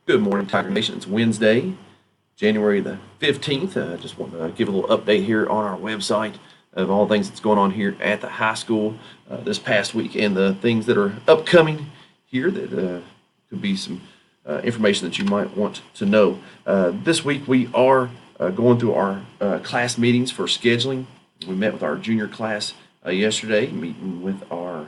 Good morning, Tiger Nation. It's Wednesday, January the 15th. Just want to give a little update here on our website of all things that's going on here at the high school this past week and the things that are upcoming here that could be some information that you might want to know. This week we are going through our class meetings for scheduling. We met with our junior class yesterday, meeting with our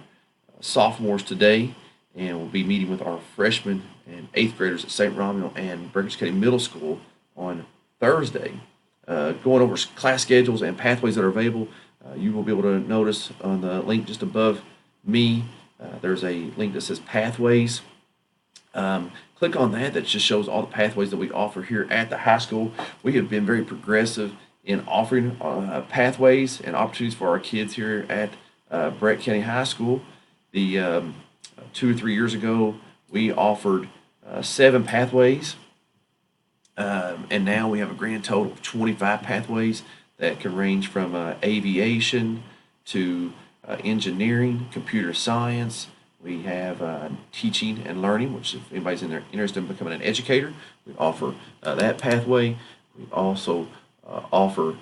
sophomores today, and we'll be meeting with our freshmen and eighth graders at St. Romeo and Breckinridge County Middle School on Thursday. Going over class schedules and pathways that are available. You will be able to notice on the link just above me, there's a link that says Pathways. Click on that. That just shows all the pathways that we offer here at the high school. We have been very progressive in offering pathways and opportunities for our kids here at Brett County High School. The 2 or 3 years ago, we offered 7 pathways, and now we have a grand total of 25 pathways that can range from aviation to engineering, computer science. We have teaching and learning, which if anybody's interested in becoming an educator, we offer that pathway. We also offer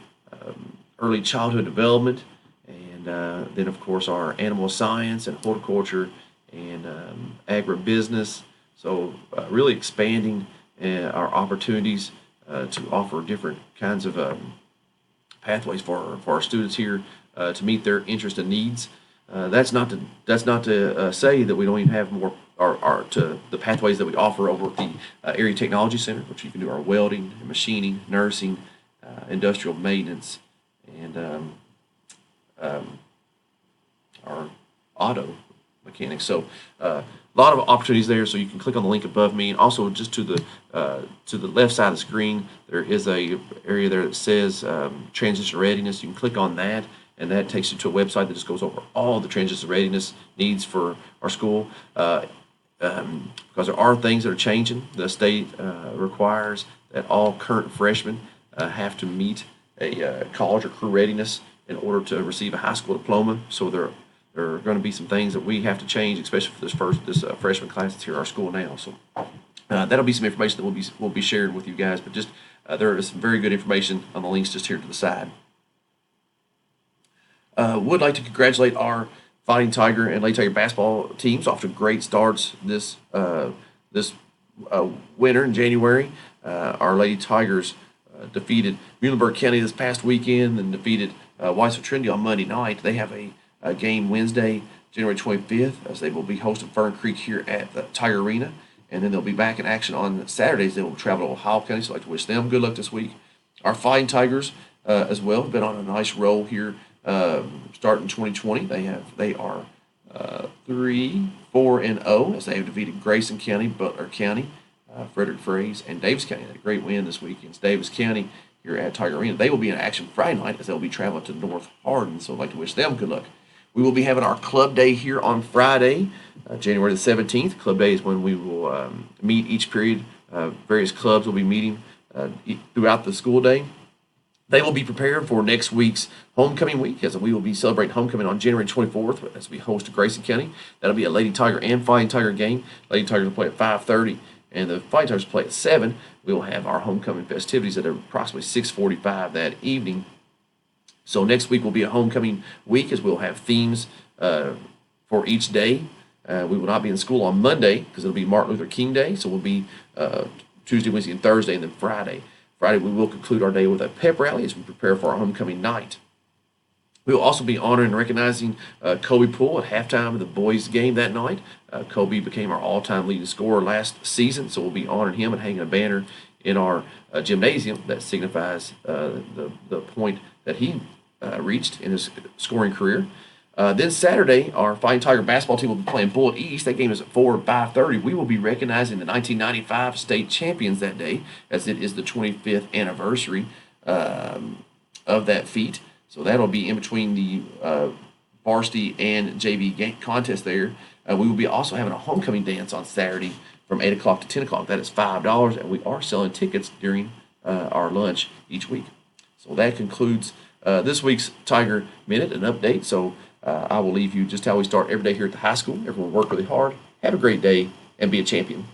early childhood development, and then of course our animal science and horticulture and agribusiness. So really expanding our opportunities to offer different kinds of pathways for our students here to meet their interest and needs. That's not to say that we don't even have more to the pathways that we offer over at the Area Technology Center, which you can do our welding, machining, nursing, industrial maintenance, and our auto mechanics. So a lot of opportunities there. So you can click on the link above me, and also just to the left side of the screen, there is a area there that says transition readiness. You can click on that, and that takes you to a website that just goes over all the transition readiness needs for our school. Because there are things that are changing. The state requires that all current freshmen have to meet a college or career readiness in order to receive a high school diploma. So there are going to be some things that we have to change, especially for this freshman class that's here at our school now. So that'll be some information that we'll be sharing with you guys. But just there is some very good information on the links just here to the side. Would like to congratulate our Fighting Tiger and Lady Tiger basketball teams off to great starts this winter in January. Our Lady Tigers defeated Muhlenberg County this past weekend and defeated Weissville Trinity on Monday night. They have a game Wednesday, January 25th, as they will be hosting Fern Creek here at the Tiger Arena. And then they'll be back in action on Saturdays. They will travel to Ohio County, so I'd like to wish them good luck this week. Our Fighting Tigers as well have been on a nice roll here starting 2020. They are 3-4-0 as they have defeated Grayson County, Butler County, Frederick Fraze, and Davis County. They had a great win this week against Davis County here at Tiger Arena. They will be in action Friday night as they'll be traveling to North Hardin, so I'd like to wish them good luck. We will be having our club day here on Friday, January the 17th. Club day is when we will meet each period. Various clubs will be meeting throughout the school day. They will be prepared for next week's homecoming week, as we will be celebrating homecoming on January 24th as we host Grayson County. That'll be a Lady Tiger and Fighting Tiger game. Lady Tigers will play at 5:30, and the Fighting Tigers play at 7. We will have our homecoming festivities at approximately 6:45 that evening. So next week will be a homecoming week, as we'll have themes for each day. We will not be in school on Monday because it'll be Martin Luther King Day, so we'll be Tuesday, Wednesday, and Thursday, and then Friday. Friday, we will conclude our day with a pep rally as we prepare for our homecoming night. We will also be honoring and recognizing Kobe Poole at halftime of the boys' game that night. Kobe became our all-time leading scorer last season, so we'll be honoring him and hanging a banner in our gymnasium that signifies the point that he reached in his scoring career. Then Saturday, our Fighting Tiger basketball team will be playing Bullitt East. That game is at 4 and 5:30. We will be recognizing the 1995 state champions that day, as it is the 25th anniversary of that feat. So that'll be in between the varsity and JV contest there. We will be also having a homecoming dance on Saturday from 8 o'clock to 10 o'clock. That is $5, and we are selling tickets during our lunch each week. So that concludes this week's Tiger Minute, an update. So I will leave you just how we start every day here at the high school. Everyone work really hard, have a great day, and be a champion.